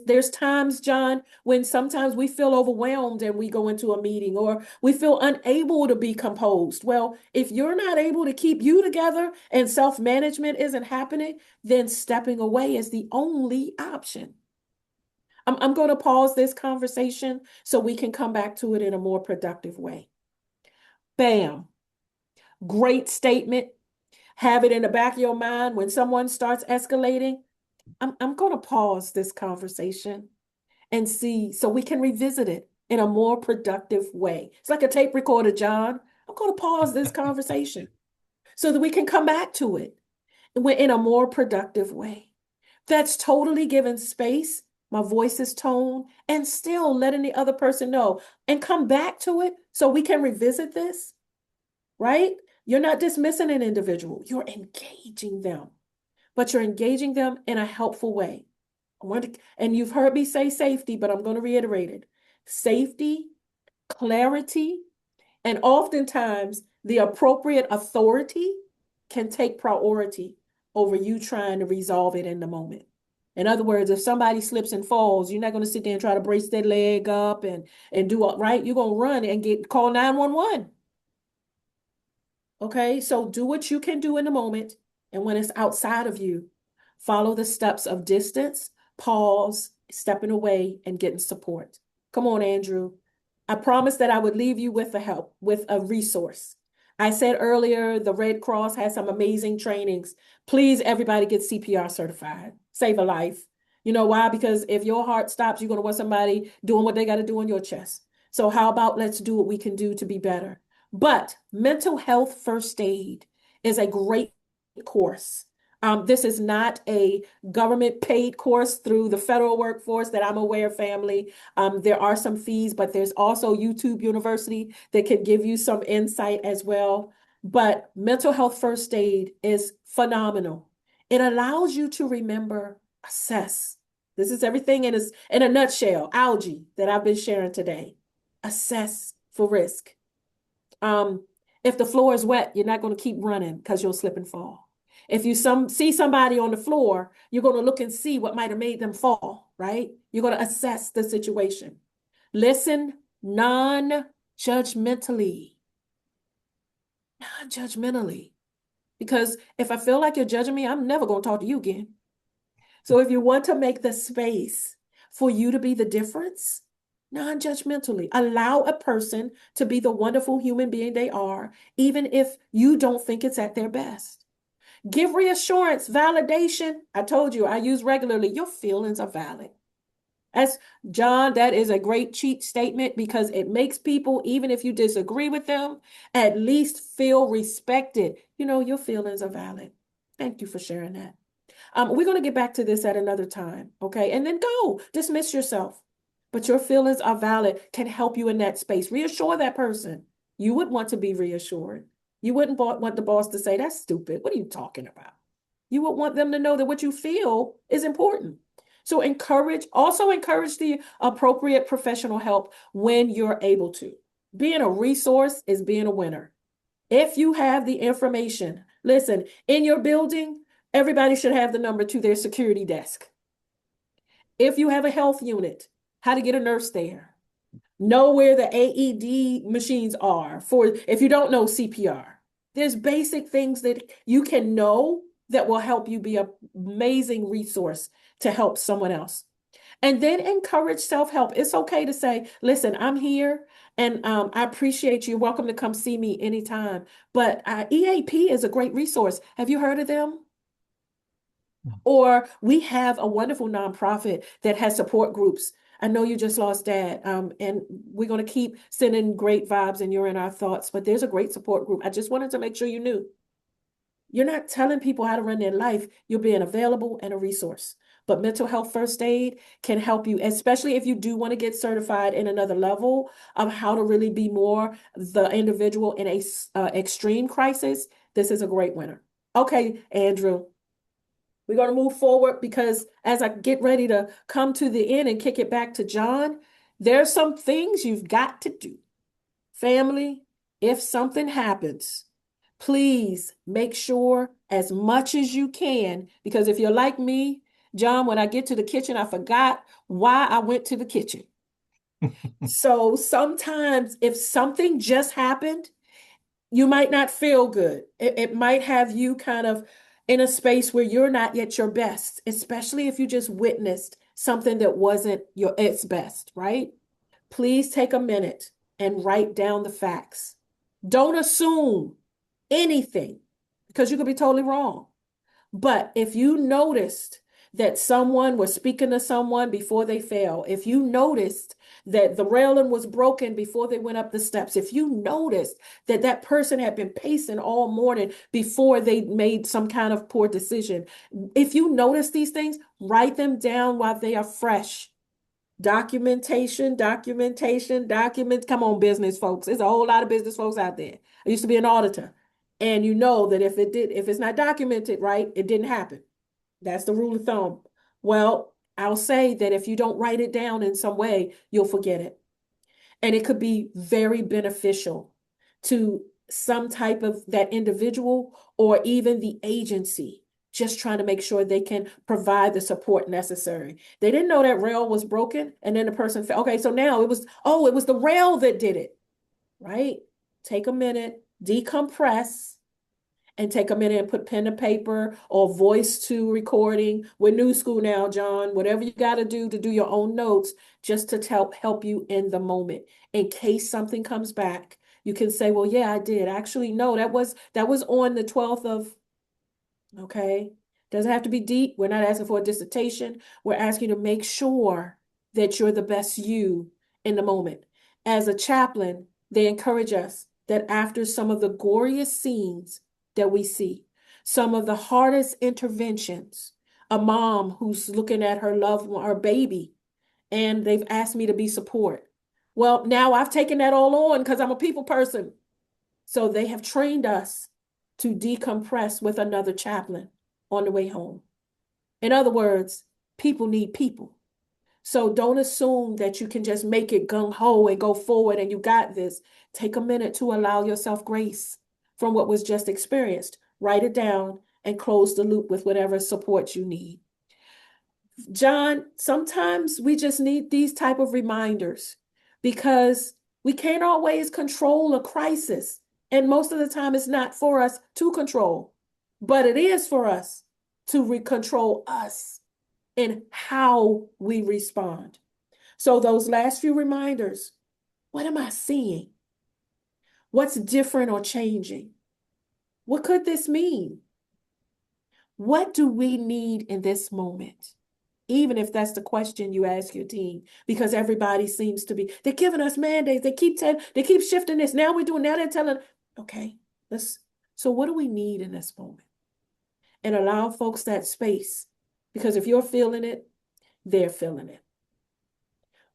There's times, John, when sometimes we feel overwhelmed and we go into a meeting or we feel unable to be composed. Well, if you're not able to keep you together and self-management isn't happening, then stepping away is the only option. I'm going to pause this conversation so we can come back to it in a more productive way. Bam. Great statement. Have it in the back of your mind when someone starts escalating. I'm going to pause this conversation and see so we can revisit it in a more productive way. It's like a tape recorder, John. I'm going to pause this conversation so that we can come back to it in a more productive way. That's totally giving space, my voice's tone, and still letting the other person know and come back to it so we can revisit this, right? You're not dismissing an individual, you're engaging them, but you're engaging them in a helpful way. And you've heard me say safety, but I'm going to reiterate it. Safety, clarity, and oftentimes the appropriate authority can take priority over you trying to resolve it in the moment. In other words, if somebody slips and falls, you're not going to sit there and try to brace their leg up and do it right. You're going to run and call 911. Okay, so do what you can do in the moment. And when it's outside of you, follow the steps of distance, pause, stepping away, and getting support. Come on, Andrew. I promised that I would leave you with help, with a resource. I said earlier, the Red Cross has some amazing trainings. Please, everybody get CPR certified. Save a life. You know why? Because if your heart stops, you're going to want somebody doing what they got to do on your chest. So how about let's do what we can do to be better? But mental health first aid is a great course. This is not a government paid course through the federal workforce that I'm aware, family. There are some fees, but there's also YouTube University that can give you some insight as well. But mental health first aid is phenomenal. It allows you to remember, assess. This is everything in a nutshell, algae that I've been sharing today. Assess for risk. If the floor is wet, you're not going to keep running because you'll slip and fall. If you see somebody on the floor, you're going to look and see what might have made them fall, right? You're going to assess the situation. Listen non-judgmentally. Non-judgmentally. Because if I feel like you're judging me, I'm never going to talk to you again. So if you want to make the space for you to be the difference, non-judgmentally. Allow a person to be the wonderful human being they are, even if you don't think it's at their best. Give reassurance, validation. I told you, I use regularly. Your feelings are valid. As John, that is a great cheat statement because it makes people, even if you disagree with them, at least feel respected. Your feelings are valid. Thank you for sharing that. We're going to get back to this at another time, okay? And then go, dismiss yourself. But your feelings are valid, can help you in that space. Reassure that person. You would want to be reassured. You wouldn't want the boss to say, that's stupid. What are you talking about? You would want them to know that what you feel is important. So also encourage the appropriate professional help when you're able to. Being a resource is being a winner. If you have the information, listen, in your building, everybody should have the number to their security desk. If you have a health unit, how to get a nurse there. Know where the AED machines are for if you don't know CPR. There's basic things that you can know that will help you be an amazing resource to help someone else. And then encourage self-help. It's okay to say, listen, I'm here and I appreciate you. Welcome to come see me anytime. But EAP is a great resource. Have you heard of them? Or we have a wonderful nonprofit that has support groups. I know you just lost dad, and we're going to keep sending great vibes and you're in our thoughts, but there's a great support group. I just wanted to make sure you knew. You're not telling people how to run their life. You're being available and a resource. But mental health first aid can help you, especially if you do want to get certified in another level of how to really be more the individual in a extreme crisis. This is a great winner. Okay, Andrew. We're going to move forward because as I get ready to come to the end and kick it back to John, there's some things you've got to do. Family, if something happens, please make sure as much as you can, because if you're like me, John, when I get to the kitchen, I forgot why I went to the kitchen. So sometimes if something just happened, you might not feel good. It might have you kind of in a space where you're not yet your best, especially if you just witnessed something that wasn't its best, right? Please take a minute and write down the facts. Don't assume anything because you could be totally wrong. But if you noticed that someone was speaking to someone before they fell, if you noticed that the railing was broken before they went up the steps, if you noticed that that person had been pacing all morning before they made some kind of poor decision, if you notice these things, write them down while they are fresh. Documentation. Come on, business folks. There's a whole lot of business folks out there. I used to be an auditor. And you know that if it's not documented right, it didn't happen. That's the rule of thumb. Well, I'll say that if you don't write it down in some way, you'll forget it. And it could be very beneficial to some type of that individual or even the agency, just trying to make sure they can provide the support necessary. They didn't know that rail was broken, and then the person fell. Okay, so now it was the rail that did it, right? Take a minute, decompress, and take a minute and put pen to paper or voice to recording. We're new school now, John. Whatever you got to do your own notes, just to help you in the moment. In case something comes back, you can say, well, yeah, I did. Actually, no, that was on the 12th of, okay. Doesn't have to be deep. We're not asking for a dissertation. We're asking you to make sure that you're the best you in the moment. As a chaplain, they encourage us that after some of the goriest scenes that we see, some of the hardest interventions, a mom who's looking at her loved one, her baby, and they've asked me to be support. Well, now I've taken that all on because I'm a people person. So they have trained us to decompress with another chaplain on the way home. In other words, people need people. So don't assume that you can just make it gung ho and go forward and you got this. Take a minute to allow yourself grace from what was just experienced. Write it down and close the loop with whatever support you need. John, sometimes we just need these type of reminders because we can't always control a crisis. And most of the time it's not for us to control, but it is for us to control us and how we respond. So those last few reminders, what am I seeing? What's different or changing? What could this mean? What do we need in this moment? Even if that's the question you ask your team, because everybody seems to be, they're giving us mandates. They keep shifting this. Now we're doing, now they're telling, okay, let's, so what do we need in this moment? And allow folks that space. Because if you're feeling it, they're feeling it.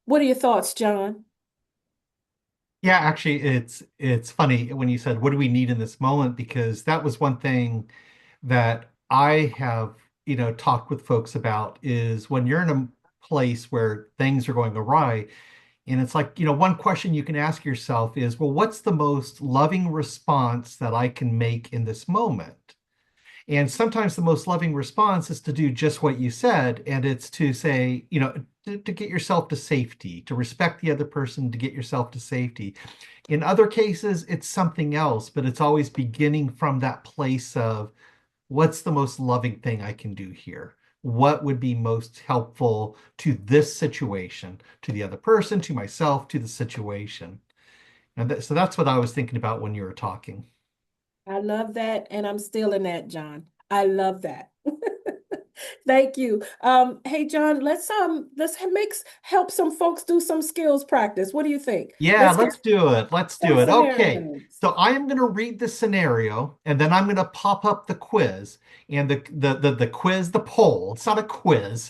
What are your thoughts, John? Yeah, actually, it's funny when you said, "What do we need in this moment?" Because that was one thing that I have, talked with folks about is when you're in a place where things are going awry, and it's like, one question you can ask yourself is, well, what's the most loving response that I can make in this moment? And sometimes the most loving response is to do just what you said, and it's to say, to get yourself to safety, to respect the other person, to get yourself to safety. In other cases, it's something else, but it's always beginning from that place of what's the most loving thing I can do here? What would be most helpful to this situation, to the other person, to myself, to the situation? And so that's what I was thinking about when you were talking. I love that. And I'm still in that, John. I love that. Thank you. Hey John, let's help some folks do some skills practice. What do you think? Yeah, Let's get let's do it. Let's some do it. Okay. scenarios. So I am going to read the scenario and then I'm going to pop up the quiz and the quiz, the poll. It's not a quiz.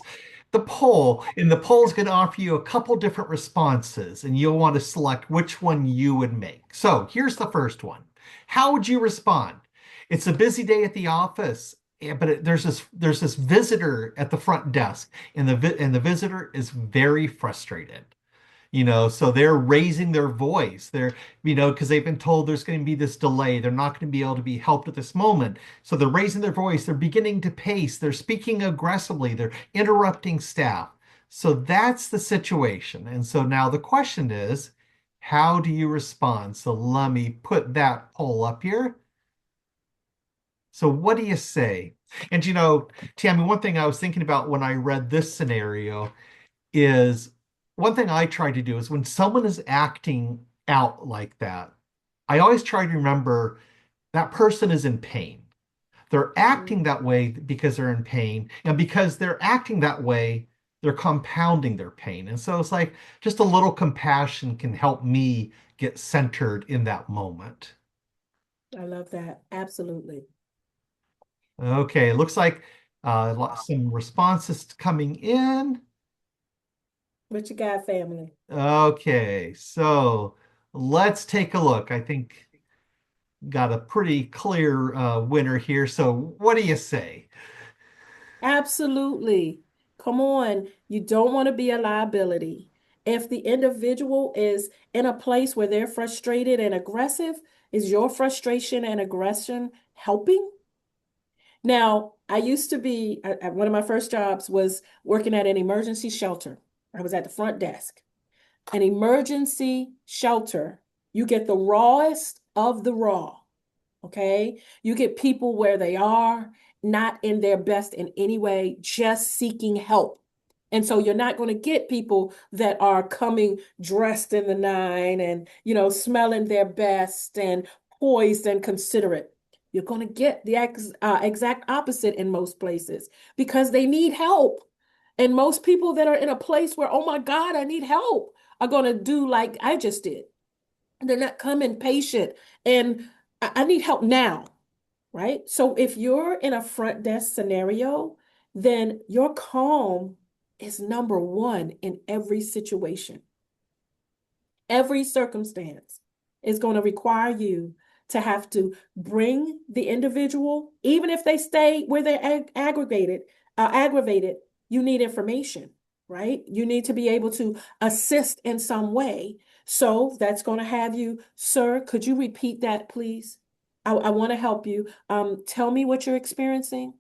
The poll, and the poll is going to offer you a couple different responses and you'll want to select which one you would make. So here's the first one. How would you respond? It's a busy day at the office, but there's this visitor at the front desk and the visitor is very frustrated. So they're raising their voice. Because they've been told there's going to be this delay. They're not going to be able to be helped at this moment. So they're raising their voice. They're beginning to pace. They're speaking aggressively. They're interrupting staff. So that's the situation. And so now the question is, how do you respond? So let me put that poll up here. So what do you say? And Tammy, one thing I was thinking about when I read this scenario is one thing I try to do is when someone is acting out like that, I always try to remember that person is in pain. They're acting that way because they're in pain. And because they're acting that way, they're compounding their pain. And so it's like just a little compassion can help me get centered in that moment. I love that. Absolutely. Okay, looks like some responses coming in. What you got, family? Okay, so let's take a look. I think got a pretty clear winner here. So what do you say? Absolutely. Come on. You don't want to be a liability. If the individual is in a place where they're frustrated and aggressive, is your frustration and aggression helping? Now, I used to be, one of my first jobs was working at an emergency shelter. I was at the front desk. An emergency shelter, you get the rawest of the raw. Okay. You get people where they are, not in their best in any way, just seeking help. And so you're not going to get people that are coming dressed in the nine and, smelling their best and poised and considerate. You're going to get the exact opposite in most places because they need help. And most people that are in a place where, oh my God, I need help, are going to do like I just did. They're not coming patient and I need help now, right? So if you're in a front desk scenario, then your calm is number one in every situation. Every circumstance is going to require you to have to bring the individual, even if they stay where they're aggravated, you need information, right? You need to be able to assist in some way. So that's going to have you, sir, could you repeat that, please? I want to help you. Tell me what you're experiencing.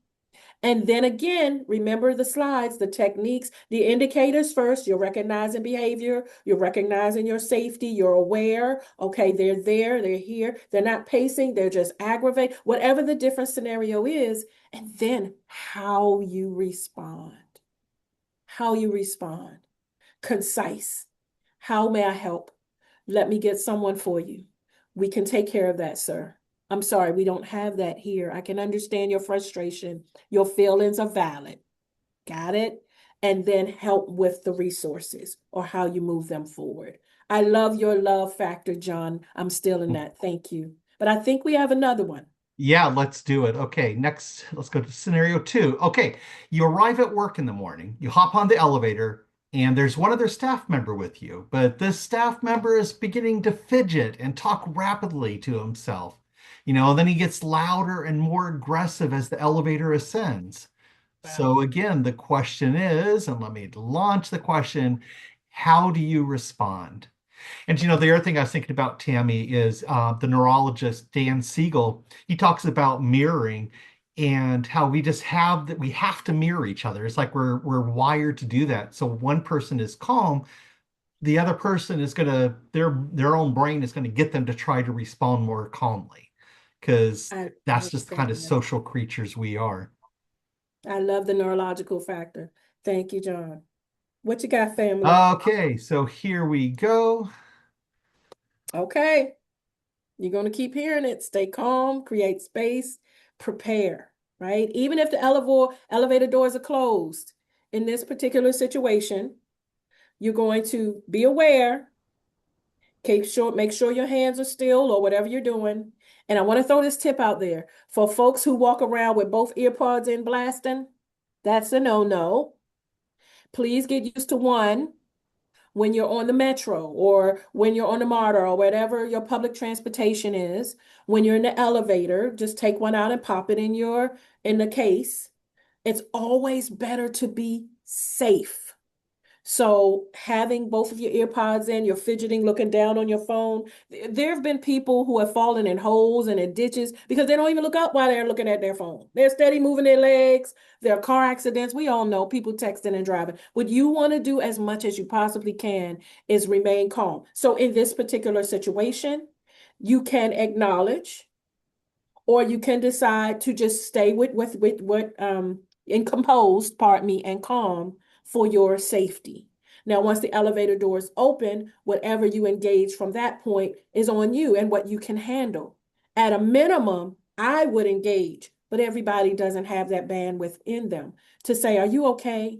And then again, remember the slides, the techniques, the indicators first. You're recognizing behavior, you're recognizing your safety, you're aware. Okay, they're there, they're here, they're not pacing, they're just aggravate, whatever the different scenario is. And then how you respond. How you respond. concise. How may I help? Let me get someone for you. We can take care of that, sir. I'm sorry, we don't have that here. I can understand your frustration. Your feelings are valid. Got it? And then help with the resources or how you move them forward. I love your love factor, John. I'm still in that. Thank you. But I think we have another one. Yeah, let's do it. Okay, next, let's go to scenario two. Okay, you arrive at work in the morning, you hop on the elevator, and there's one other staff member with you, but this staff member is beginning to fidget and talk rapidly to himself. Then he gets louder and more aggressive as the elevator ascends. Wow. So again, the question is, and let me launch the question, how do you respond? And the other thing I was thinking about, Tami, is the neurologist Dan Siegel. He talks about mirroring and how we just have that we have to mirror each other. It's like we're wired to do that. So one person is calm, the other person is gonna their own brain is gonna get them to try to respond more calmly, because I that's just the kind of understand that. social creatures we are. I love the neurological factor. Thank you, John. What you got, family? Okay, so here we go. Okay. You're going to keep hearing it. Stay calm, create space, prepare, right? Even if the elevator doors are closed in this particular situation, you're going to be aware, make sure your hands are still or whatever you're doing. And I want to throw this tip out there for folks who walk around with both earpods in blasting. That's a no-no. Please get used to one when you're on the metro or when you're on the MARTA or whatever your public transportation is. When you're in the elevator, just take one out and pop it in the case. It's always better to be safe. So having both of your ear pods in, you're fidgeting, looking down on your phone. There have been people who have fallen in holes and in ditches because they don't even look up while they're looking at their phone. They're steady moving their legs. There are car accidents. We all know people texting and driving. What you want to do as much as you possibly can is remain calm. So in this particular situation, you can acknowledge or you can decide to just stay with what and composed, pardon me, and calm for your safety. Now, once the elevator doors open, whatever you engage from that point is on you and what you can handle. At a minimum, I would engage, but everybody doesn't have that bandwidth in them to say, "Are you okay?"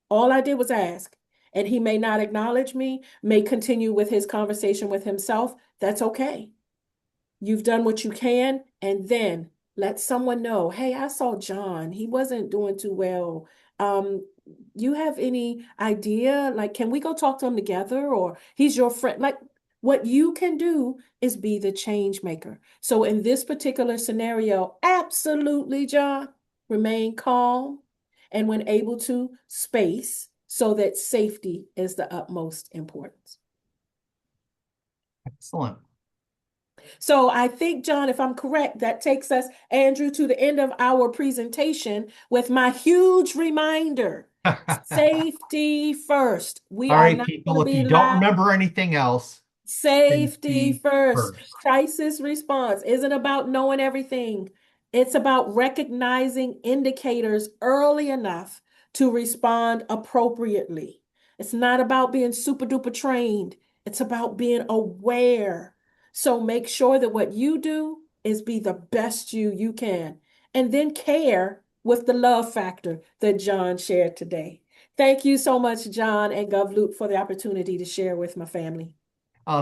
All I did was ask, and he may not acknowledge me, may continue with his conversation with himself. That's okay. You've done what you can, and then let someone know, hey, I saw John. He wasn't doing too well. You have any idea? Like, can we go talk to him together? Or he's your friend. Like, what you can do is be the change maker. So in this particular scenario, absolutely, John, remain calm and when able to, space so that safety is the utmost importance. Excellent. So I think, John, if I'm correct, that takes us, Andrew, to the end of our presentation with my huge reminder. Safety first. We All are right, not going people, to if be you don't loud. remember anything else, Safety safety first. first. Crisis response isn't about knowing everything. It's about recognizing indicators early enough to respond appropriately. It's not about being super duper trained. It's about being aware. So make sure that what you do is be the best you can. And then care with the love factor that John shared today. Thank you so much, John and GovLoop, for the opportunity to share with my family.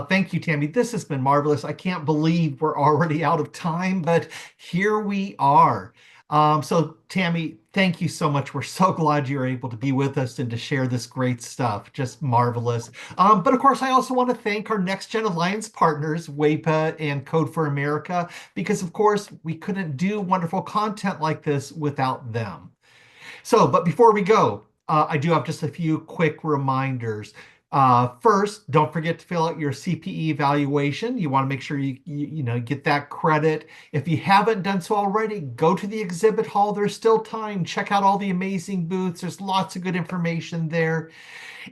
Thank you, Tami. This has been marvelous. I can't believe we're already out of time, but here we are. So, Tami, thank you so much. We're so glad you're able to be with us and to share this great stuff. Just marvelous. But of course, I also want to thank our Next Gen Alliance partners, WEPA and Code for America, because of course, we couldn't do wonderful content like this without them. So, but before we go, I do have just a few quick reminders. First, don't forget to fill out your CPE evaluation. You want to make sure you get that credit. If you haven't done so already, go to the exhibit hall. There's still time. Check out all the amazing booths. There's lots of good information there.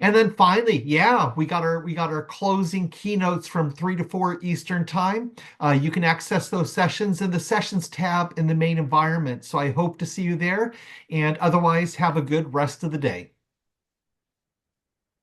And then finally, yeah, we got our closing keynotes from 3 to 4 Eastern time. You can access those sessions in the sessions tab in the main environment. So I hope to see you there. And otherwise, have a good rest of the day.